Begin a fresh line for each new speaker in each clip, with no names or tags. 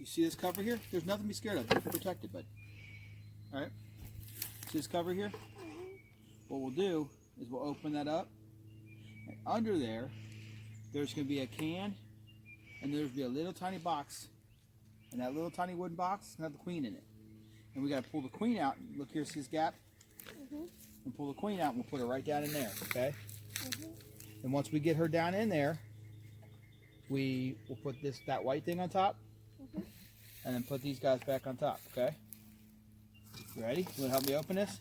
You see this cover here? There's nothing to be scared of. You're protected, bud. All right. See this cover here? What we'll do is we'll open that up, and under there, there's going to be a can, and there's going to be a little tiny box, and that little tiny wooden box is going to have the queen in it. And we got to pull the queen out. Look here, see this gap? And pull the queen out, and we'll put her right down in there. Okay. And once we get her down in there, we will put that white thing on top, and then put these guys back on top. Okay. You ready? You want to help me open this?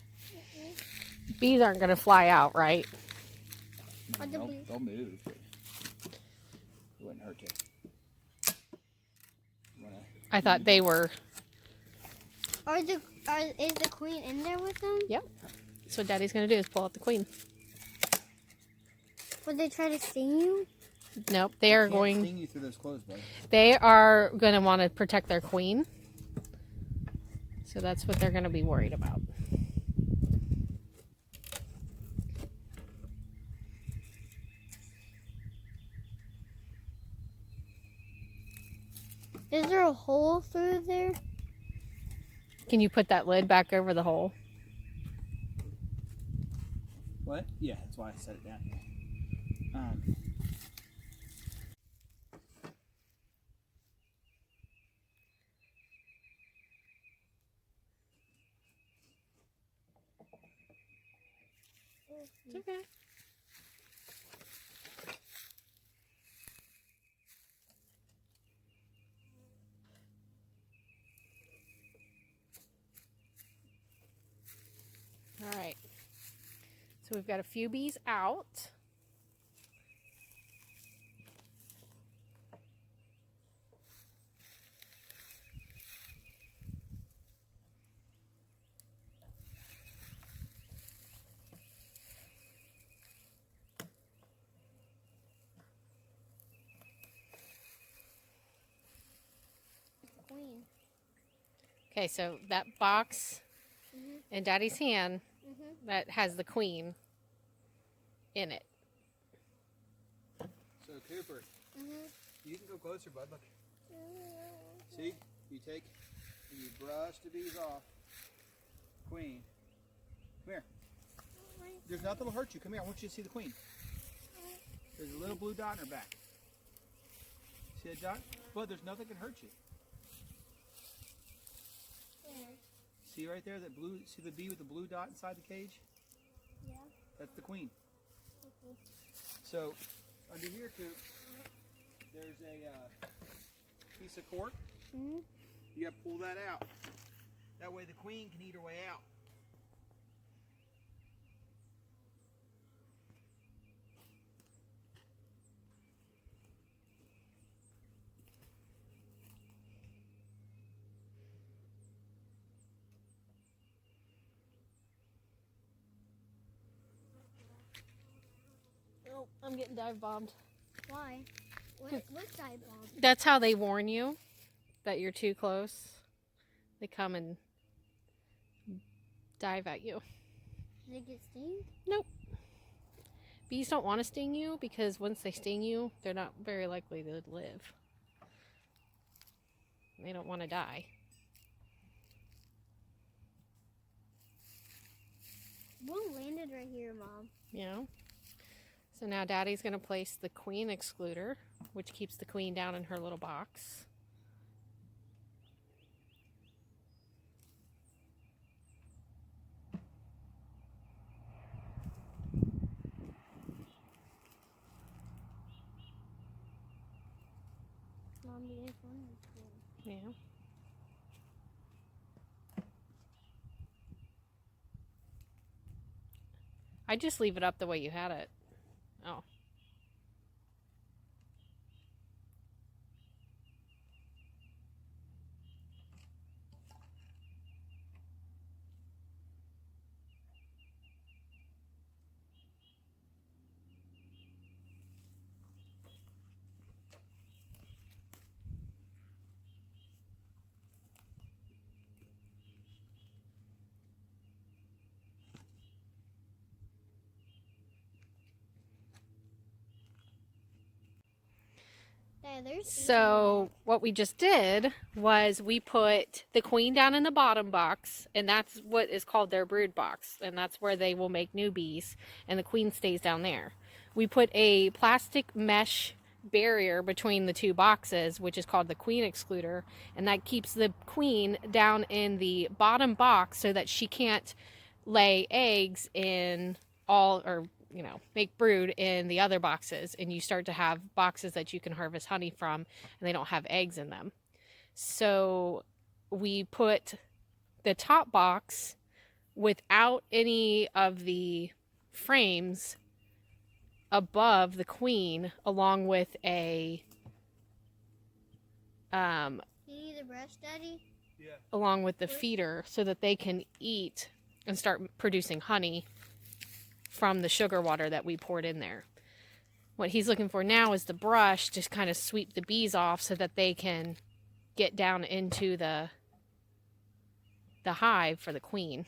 Bees aren't going to fly out, right?
No, they'll move. It wouldn't hurt you.
I thought they were.
Is the queen in there with them?
Yep. So what Daddy's going to do is pull out the queen.
Would they try to sting you?
Nope. They are going.
Sting you through those clothes, bud.
They are going to want to protect their queen. So that's what they're going to be worried about.
Is there a hole through there?
Can you put that lid back over the hole?
What? Yeah, that's why I set it down here.
It's okay. All right. So we've got a few bees out.
Queen.
Okay, so that box in Daddy's hand that has the queen in it.
So Cooper, you can go closer, bud. Look. See? You take and you brush the bees off. Queen. Come here. There's nothing that'll hurt you. Come here. I want you to see the queen. There's a little blue dot in her back. See that dot? Bud, there's nothing that can hurt you. See right there, that blue, see the bee with the blue dot inside the cage?
Yeah.
That's the queen. So, under here, Coop, there's a piece of cork. You got to pull that out. That way the queen can eat her way out.
Oh, I'm getting dive bombed.
Why? What side bomb?
That's how they warn you that you're too close. They come and dive at you.
Did they get stung?
Nope. Bees don't want to sting you because once they sting you, they're not very likely to live. They don't want to die.
One landed right here, Mom.
You know? So now Daddy's going to place the queen excluder, which keeps the queen down in her little box.
Mom, you didn't find it.
Yeah. I just leave it up the way you had it. Oh.
Yeah, there's
So what we just did was we put the queen down in the bottom box, and that's what is called their brood box, and that's where they will make new bees, and the queen stays down there. We put a plastic mesh barrier between the two boxes, which is called the queen excluder, and that keeps the queen down in the bottom box so that she can't lay eggs in all, or make brood in the other boxes, and you start to have boxes that you can harvest honey from and they don't have eggs in them. So we put the top box without any of the frames above the queen, along with a
You need a brush, Daddy?
Yeah.
along with the feeder, so that they can eat and start producing honey from the sugar water that we poured in there. What he's looking for now is the brush to kind of sweep the bees off so that they can get down into the hive for the queen.